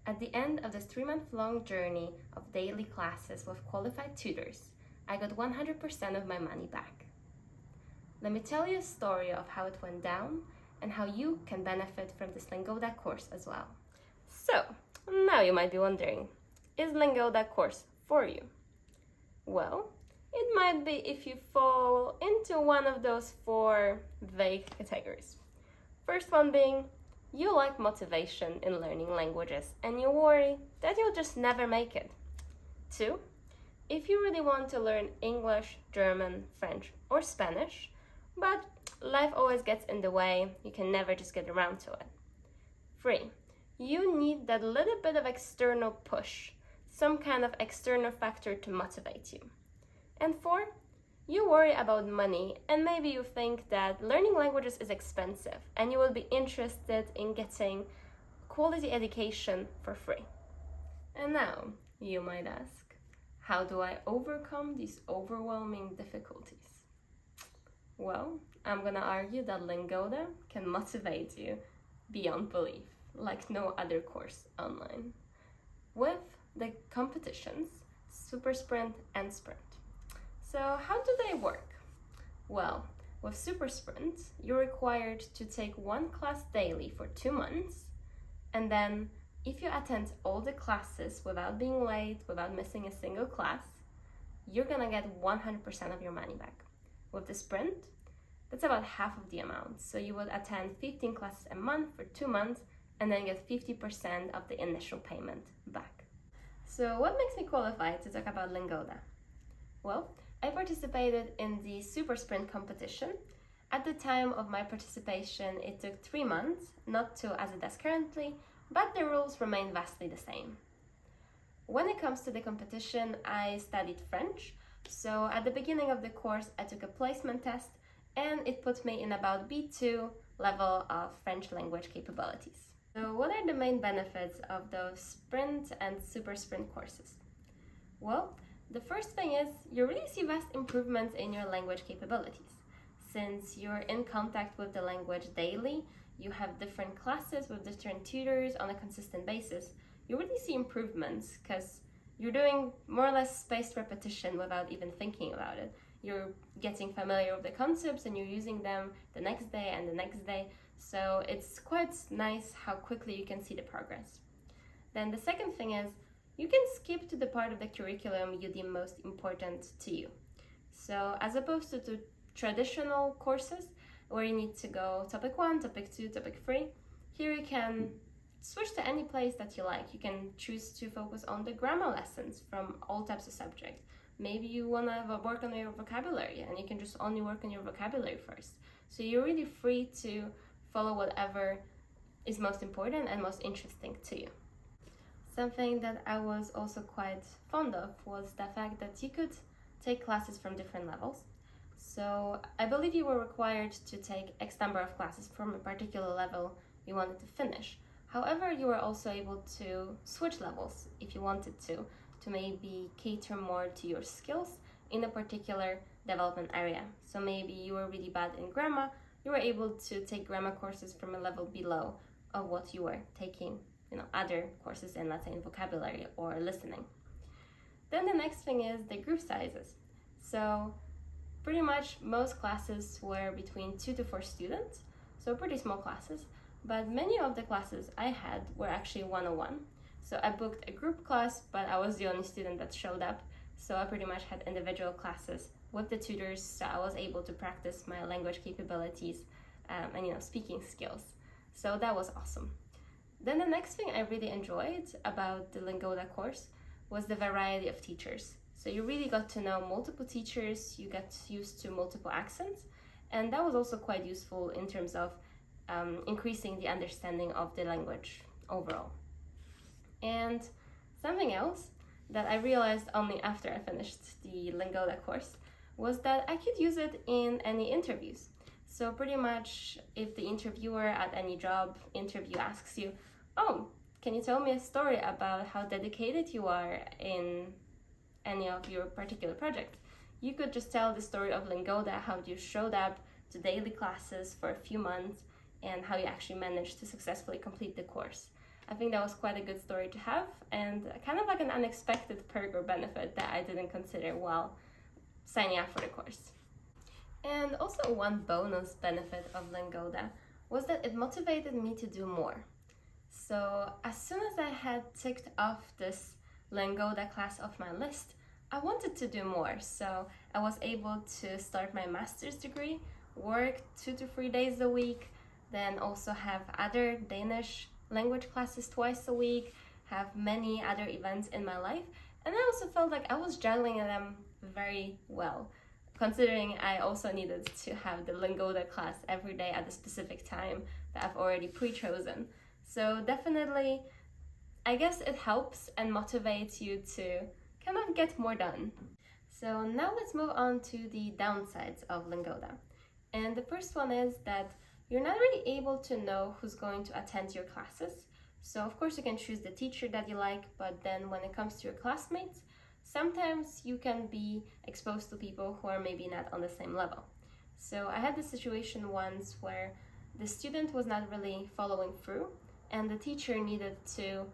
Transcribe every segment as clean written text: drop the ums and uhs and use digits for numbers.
At the end of this 3-month-long journey of daily classes with qualified tutors, I got 100% of my money back. Let me tell you a story of how it went down and how you can benefit from this Lingoda course as well. So, now you might be wondering, is Lingoda course for you? Well, it might be if you fall into one of those 4 vague categories. First one being, you like motivation in learning languages and you worry that you'll just never make it. 2, if you really want to learn English, German, French, or Spanish, but life always gets in the way, you can never just get around to it. 3, you need that little bit of external push, some kind of external factor to motivate you. And 4, you worry about money and maybe you think that learning languages is expensive and you will be interested in getting quality education for free. And now, you might ask, how do I overcome these overwhelming difficulties? Well, I'm gonna argue that Lingoda can motivate you beyond belief, like no other course online, with the competitions, Super Sprint and Sprint. So how do they work? Well, with Super Sprint, you're required to take 1 class daily for 2 months, and then if you attend all the classes without being late, without missing a single class, you're gonna get 100% of your money back. With the Sprint, that's about half of the amount. So you would attend 15 classes a month for 2 months and then get 50% of the initial payment back. So what makes me qualified to talk about Lingoda? Well, I participated in the Super Sprint competition. At the time of my participation, it took 3 months, not 2 as it does currently, but the rules remain vastly the same. When it comes to the competition, I studied French. So at the beginning of the course, I took a placement test and it put me in about B2 level of French language capabilities. So what are the main benefits of those Sprint and Super Sprint courses? Well, the first thing is you really see vast improvements in your language capabilities. Since you're in contact with the language daily, you have different classes with different tutors on a consistent basis, you really see improvements because you're doing more or less spaced repetition without even thinking about it. You're getting familiar with the concepts and you're using them the next day and the next day. So it's quite nice how quickly you can see the progress. Then the second thing is you can skip to the part of the curriculum you deem most important to you. So as opposed to traditional courses where you need to go topic 1, topic 2, topic 3, here you can switch to any place that you like. You can choose to focus on the grammar lessons from all types of subjects. Maybe you want to work on your vocabulary and you can just only work on your vocabulary first. So you're really free to follow whatever is most important and most interesting to you. Something that I was also quite fond of was the fact that you could take classes from different levels. So I believe you were required to take X number of classes from a particular level you wanted to finish. However, you were also able to switch levels if you wanted to maybe cater more to your skills in a particular development area. So maybe you were really bad in grammar, you were able to take grammar courses from a level below of what you were taking, other courses in, let's say, in vocabulary or listening. Then the next thing is the group sizes. So pretty much most classes were between 2 to 4 students, so pretty small classes, but many of the classes I had were actually 101. So I booked a group class, but I was the only student that showed up, so I pretty much had individual classes with the tutors, so I was able to practice my language capabilities and speaking skills. So that was awesome. Then the next thing I really enjoyed about the Lingoda course was the variety of teachers. So you really got to know multiple teachers, you got used to multiple accents, and that was also quite useful in terms of increasing the understanding of the language overall. And something else that I realized only after I finished the Lingoda course was that I could use it in any interviews. So pretty much if the interviewer at any job interview asks you, oh, can you tell me a story about how dedicated you are in any of your particular project? You could just tell the story of Lingoda, how you showed up to daily classes for a few months and how you actually managed to successfully complete the course. I think that was quite a good story to have, and kind of like an unexpected perk or benefit that I didn't consider while signing up for the course. And also one bonus benefit of Lingoda was that it motivated me to do more. So as soon as I had ticked off this Lingoda class off my list, I wanted to do more. So I was able to start my master's degree, work 2 to 3 days a week, then also have other Danish language classes twice a week, have many other events in my life, and I also felt like I was juggling them very well, considering I also needed to have the Lingoda class every day at a specific time that I've already pre-chosen. So definitely, I guess it helps and motivates you to kind of get more done. So now let's move on to the downsides of Lingoda. And the first one is that you're not really able to know who's going to attend your classes. So of course you can choose the teacher that you like, but then when it comes to your classmates, sometimes you can be exposed to people who are maybe not on the same level. So I had this situation once where the student was not really following through, and the teacher needed to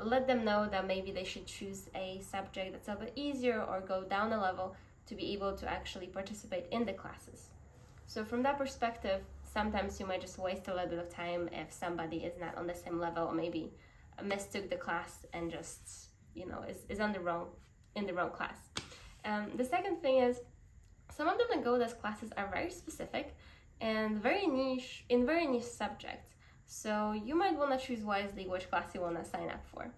let them know that maybe they should choose a subject that's a bit easier or go down a level to be able to actually participate in the classes. So from that perspective, sometimes you might just waste a little bit of time if somebody is not on the same level, or maybe mistook the class and just, is in the wrong class. The second thing is, some of the Lingoda's classes are very specific and very niche subjects. So you might want to choose wisely which class you want to sign up for.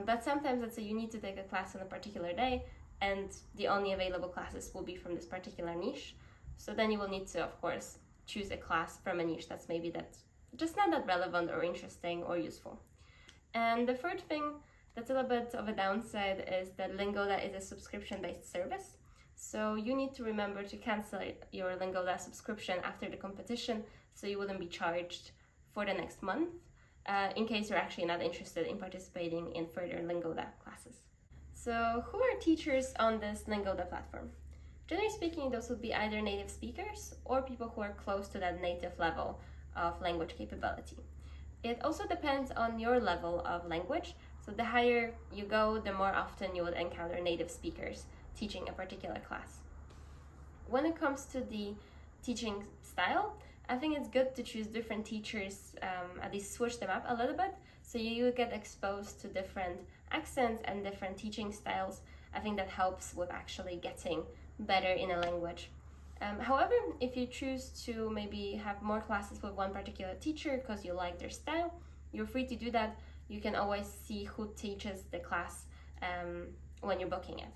But sometimes let's say you need to take a class on a particular day, and the only available classes will be from this particular niche. So then you will need to, of course, choose a class from a niche that's just not that relevant or interesting or useful. And the third thing that's a little bit of a downside is that Lingoda is a subscription-based service. So you need to remember to cancel your Lingoda subscription after the competition, so you wouldn't be charged for the next month, in case you're actually not interested in participating in further Lingoda classes. So who are teachers on this Lingoda platform? Generally speaking, those would be either native speakers or people who are close to that native level of language capability. It also depends on your level of language. So the higher you go, the more often you would encounter native speakers teaching a particular class. When it comes to the teaching style, I think it's good to choose different teachers, at least switch them up a little bit, so you get exposed to different accents and different teaching styles. I think that helps with actually getting better in a language. However, if you choose to maybe have more classes with one particular teacher because you like their style, you're free to do that. You can always see who teaches the class when you're booking it.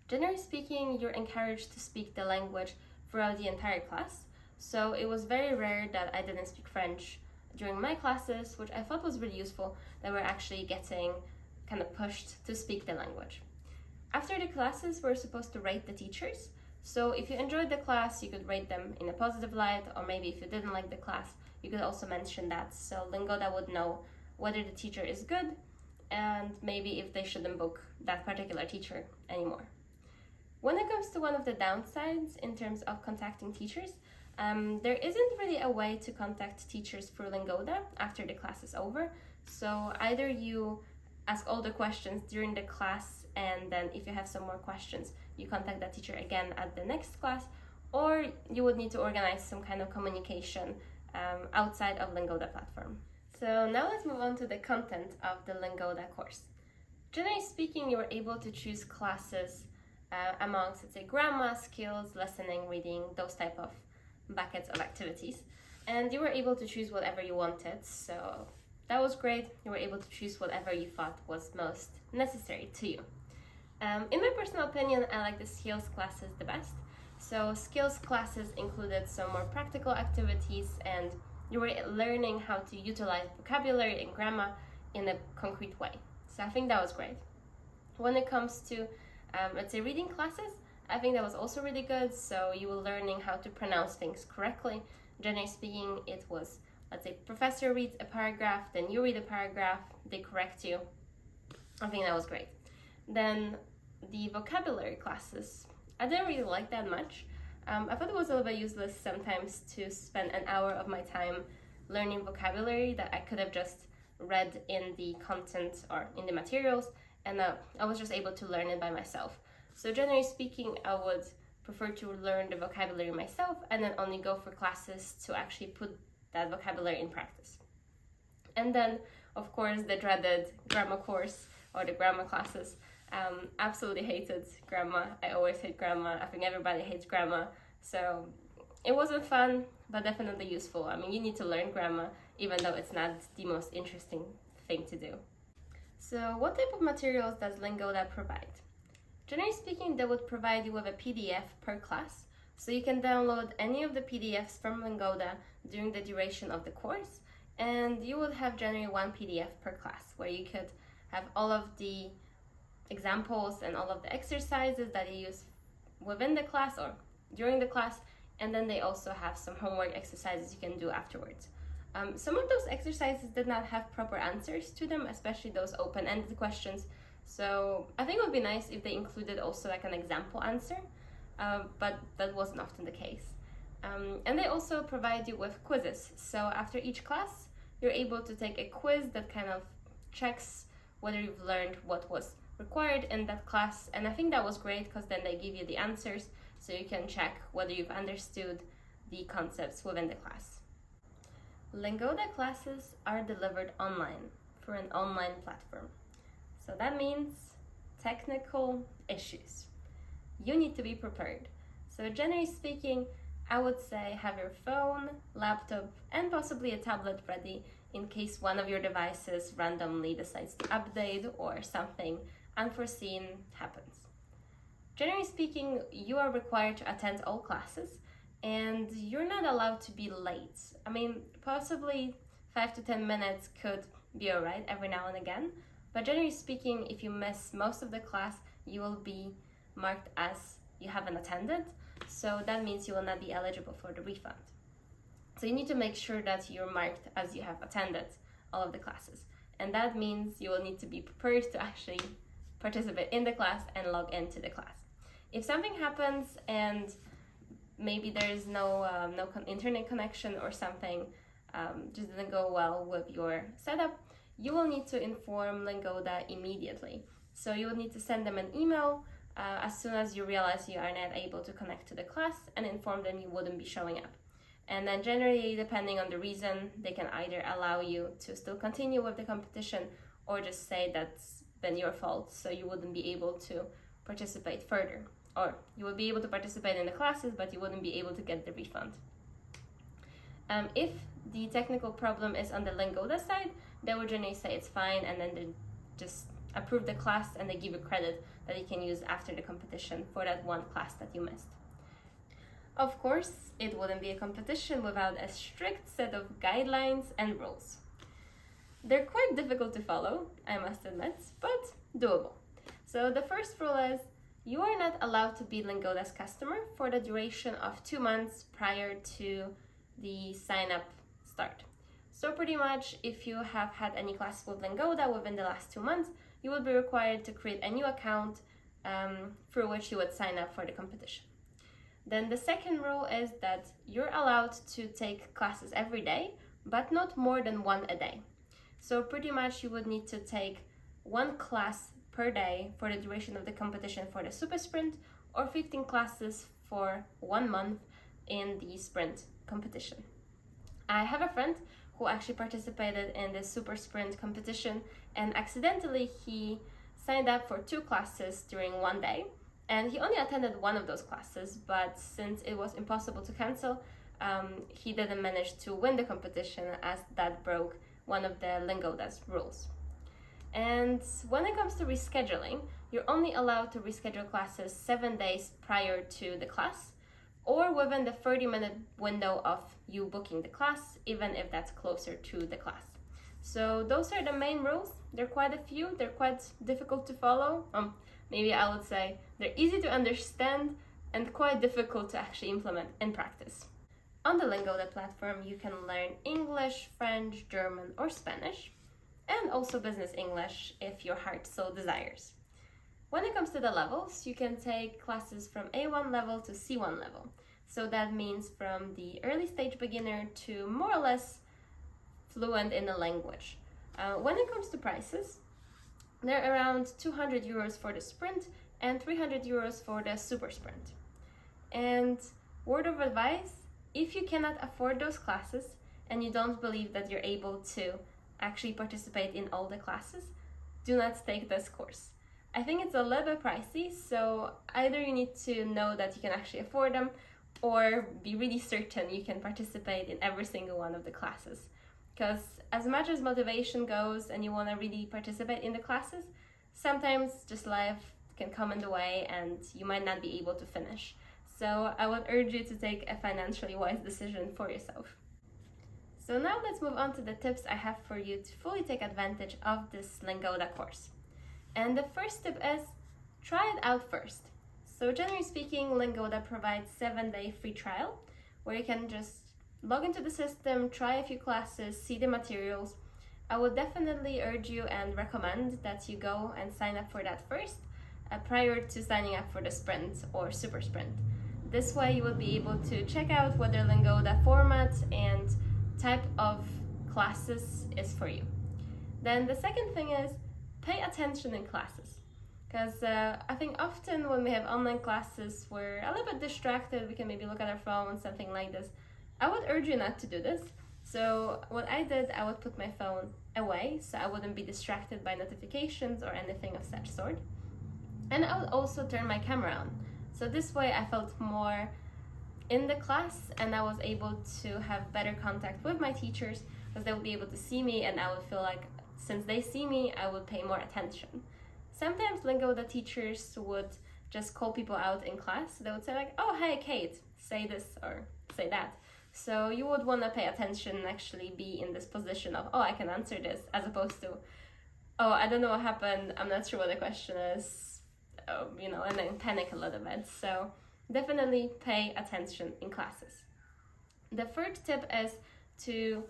Generally speaking, you're encouraged to speak the language throughout the entire class. So it was very rare that I didn't speak French during my classes, which I thought was really useful, that we're actually getting kind of pushed to speak the language. After the classes, we're supposed to rate the teachers. So if you enjoyed the class, you could rate them in a positive light, or maybe if you didn't like the class, you could also mention that. So Lingoda would know whether the teacher is good and maybe if they shouldn't book that particular teacher anymore. When it comes to one of the downsides in terms of contacting teachers, there isn't really a way to contact teachers through Lingoda after the class is over. So either you ask all the questions during the class, and then if you have some more questions, you contact that teacher again at the next class, or you would need to organize some kind of communication outside of Lingoda platform. So now let's move on to the content of the Lingoda course. Generally speaking, you were able to choose classes amongst, let's say, grammar, skills, listening, reading, those type of buckets of activities. And you were able to choose whatever you wanted, so that was great. You were able to choose whatever you thought was most necessary to you. In my personal opinion, I like the skills classes the best. So skills classes included some more practical activities, and you were learning how to utilize vocabulary and grammar in a concrete way. So I think that was great. When it comes to, let's say, reading classes, I think that was also really good. So you were learning how to pronounce things correctly. Generally speaking, it was, let's say, professor reads a paragraph, then you read a paragraph, they correct you. I think that was great. Then the vocabulary classes, I didn't really like that much. I thought it was a little bit useless sometimes to spend an hour of my time learning vocabulary that I could have just read in the content or in the materials, and I was just able to learn it by myself. So generally speaking, I would prefer to learn the vocabulary myself and then only go for classes to actually put that vocabulary in practice. And then, of course, the dreaded grammar course or the grammar classes. Absolutely hated grammar. I always hate grammar. I think everybody hates grammar. So it wasn't fun, but definitely useful. I mean, you need to learn grammar, even though it's not the most interesting thing to do. So what type of materials does Lingoda provide? Generally speaking, they would provide you with a PDF per class, so you can download any of the PDFs from Lingoda during the duration of the course, and you would have generally one PDF per class, where you could have all of the examples and all of the exercises that you use within the class or during the class, and then they also have some homework exercises you can do afterwards. Some of those exercises did not have proper answers to them, especially those open-ended questions. So I think it would be nice if they included also like an example answer, but that wasn't often the case. And they also provide you with quizzes. So after each class, you're able to take a quiz that kind of checks whether you've learned what was required in that class. And I think that was great because then they give you the answers so you can check whether you've understood the concepts within the class. Lingoda classes are delivered online through an online platform. So that means technical issues. You need to be prepared. So generally speaking, I would say have your phone, laptop, and possibly a tablet ready in case one of your devices randomly decides to update or something unforeseen happens. Generally speaking, you are required to attend all classes and you're not allowed to be late. I mean, possibly 5 to 10 minutes could be alright every now and again, but generally speaking, if you miss most of the class, you will be marked as you haven't attended, so that means you will not be eligible for the refund. So you need to make sure that you're marked as you have attended all of the classes, and that means you will need to be prepared to actually participate in the class and log into the class. If something happens and maybe there is no internet connection or something just didn't go well with your setup, you will need to inform Lingoda immediately. So you will need to send them an email as soon as you realize you are not able to connect to the class and inform them you wouldn't be showing up. And then generally, depending on the reason, they can either allow you to still continue with the competition or just say that's been your fault, so you wouldn't be able to participate further. Or you would be able to participate in the classes, but you wouldn't be able to get the refund. If the technical problem is on the Lingoda side, they would generally say it's fine, and then they just approve the class and they give you credit that you can use after the competition for that one class that you missed. Of course, it wouldn't be a competition without a strict set of guidelines and rules. They're quite difficult to follow, I must admit, but doable. So the first rule is you are not allowed to be Lingoda's customer for the duration of 2 months prior to the sign-up start. So pretty much, if you have had any classes with Lingoda within the last 2 months, you will be required to create a new account through which you would sign up for the competition. Then the second rule is that you're allowed to take classes every day, but not more than one a day. So pretty much you would need to take one class per day for the duration of the competition for the Super Sprint, or 15 classes for 1 month in the Sprint competition. I have a friend who actually participated in the Super Sprint competition, and accidentally he signed up for 2 classes during one day, and he only attended one of those classes, but since it was impossible to cancel, he didn't manage to win the competition, as that broke one of the Lingoda's rules. And when it comes to rescheduling, you're only allowed to reschedule classes 7 days prior to the class, or within the 30-minute window of you booking the class, even if that's closer to the class. So those are the main rules. There are quite a few. They're quite difficult to follow. Maybe I would say they're easy to understand and quite difficult to actually implement in practice. On the Lingoda platform, you can learn English, French, German, or Spanish, and also business English if your heart so desires. When it comes to the levels, you can take classes from A1 level to C1 level. So that means from the early stage beginner to more or less fluent in the language. When it comes to prices, they're around 200 euros for the sprint and 300 euros for the super sprint. And word of advice, if you cannot afford those classes and you don't believe that you're able to actually participate in all the classes, do not take this course. I think it's a little bit pricey, so either you need to know that you can actually afford them or be really certain you can participate in every single one of the classes. Because as much as motivation goes and you want to really participate in the classes, sometimes just life can come in the way and you might not be able to finish. So I would urge you to take a financially wise decision for yourself. So now let's move on to the tips I have for you to fully take advantage of this Lingoda course. And the first tip is, try it out first. So generally speaking, Lingoda provides 7-day free trial where you can just log into the system, try a few classes, see the materials. I would definitely urge you and recommend that you go and sign up for that first, prior to signing up for the sprint or super sprint. This way you will be able to check out whether Lingoda format and type of classes is for you. Then the second thing is, pay attention in classes. Because I think often when we have online classes, we're a little bit distracted. We can maybe look at our phone, something like this. I would urge you not to do this. So what I did, I would put my phone away so I wouldn't be distracted by notifications or anything of such sort. And I would also turn my camera on. So this way I felt more in the class and I was able to have better contact with my teachers because they would be able to see me and I would feel like since they see me, I would pay more attention. Sometimes Lingoda teachers would just call people out in class. They would say like, oh, hey, Kate, say this or say that. So you would want to pay attention and actually be in this position of, oh, I can answer this, as opposed to, oh, I don't know what happened, I'm not sure what the question is, and then panic a little bit. So definitely pay attention in classes. The third tip is to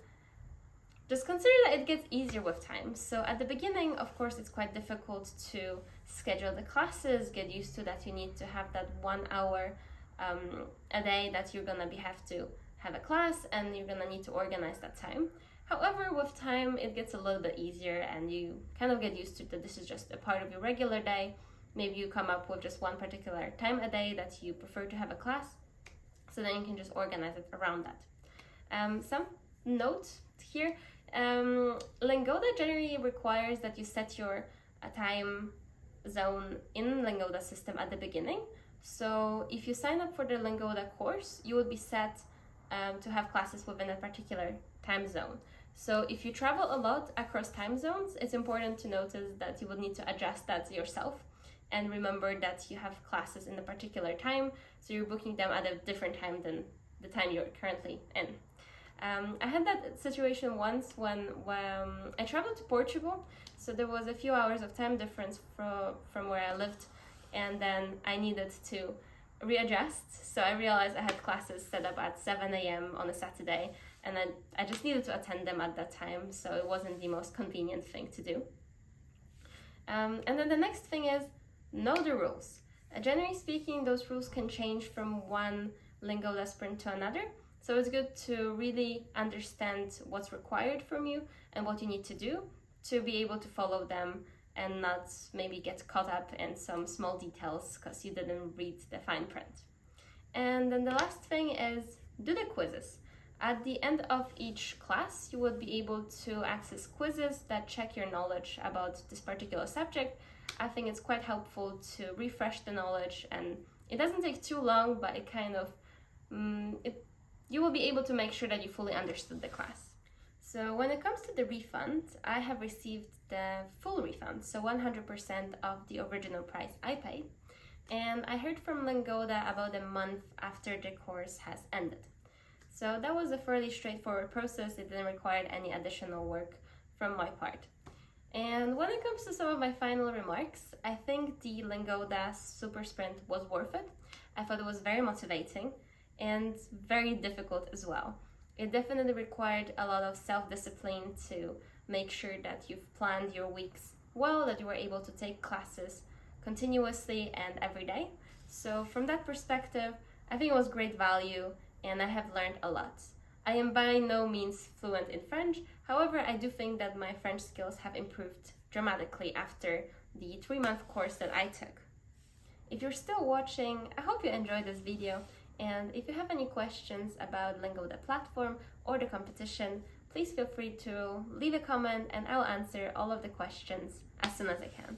just consider that it gets easier with time. So at the beginning, of course, it's quite difficult to schedule the classes, get used to that you need to have that 1 hour a day that you're gonna have to have a class and you're gonna need to organize that time. However, with time, it gets a little bit easier and you kind of get used to that this is just a part of your regular day. Maybe you come up with just one particular time a day that you prefer to have a class, so then you can just organize it around that. Some note here, Lingoda generally requires that you set your time zone in Lingoda system at the beginning. So if you sign up for the Lingoda course, you will be set to have classes within a particular time zone. So if you travel a lot across time zones, it's important to notice that you will need to adjust that yourself and remember that you have classes in a particular time, so you're booking them at a different time than the time you're currently in. I had that situation once when I traveled to Portugal, so there was a few hours of time difference from where I lived, and then I needed to readjust. So I realized I had classes set up at 7 a.m. on a Saturday, and I just needed to attend them at that time, so it wasn't the most convenient thing to do. And then the next thing is, know the rules. Generally speaking, those rules can change from one Lingoda Sprint to another, so it's good to really understand what's required from you and what you need to do to be able to follow them and not maybe get caught up in some small details because you didn't read the fine print. And then the last thing is, do the quizzes. At the end of each class, you would be able to access quizzes that check your knowledge about this particular subject. I think it's quite helpful to refresh the knowledge, and it doesn't take too long, but it kind of, you will be able to make sure that you fully understood the class. So when it comes to the refund, I have received the full refund, so 100% of the original price I paid. And I heard from Lingoda about a month after the course has ended. So that was a fairly straightforward process. It didn't require any additional work from my part. And when it comes to some of my final remarks, I think the Lingoda Super Sprint was worth it. I thought it was very motivating and very difficult as well. It definitely required a lot of self-discipline to make sure that you've planned your weeks well, that you were able to take classes continuously and every day. So from that perspective, I think it was great value and I have learned a lot. I am by no means fluent in French, However, I do think that my French skills have improved dramatically after the 3-month course that I took. If you're still watching, I hope you enjoyed this video, and if you have any questions about Lingoda platform or the competition, please feel free to leave a comment and I'll answer all of the questions as soon as I can.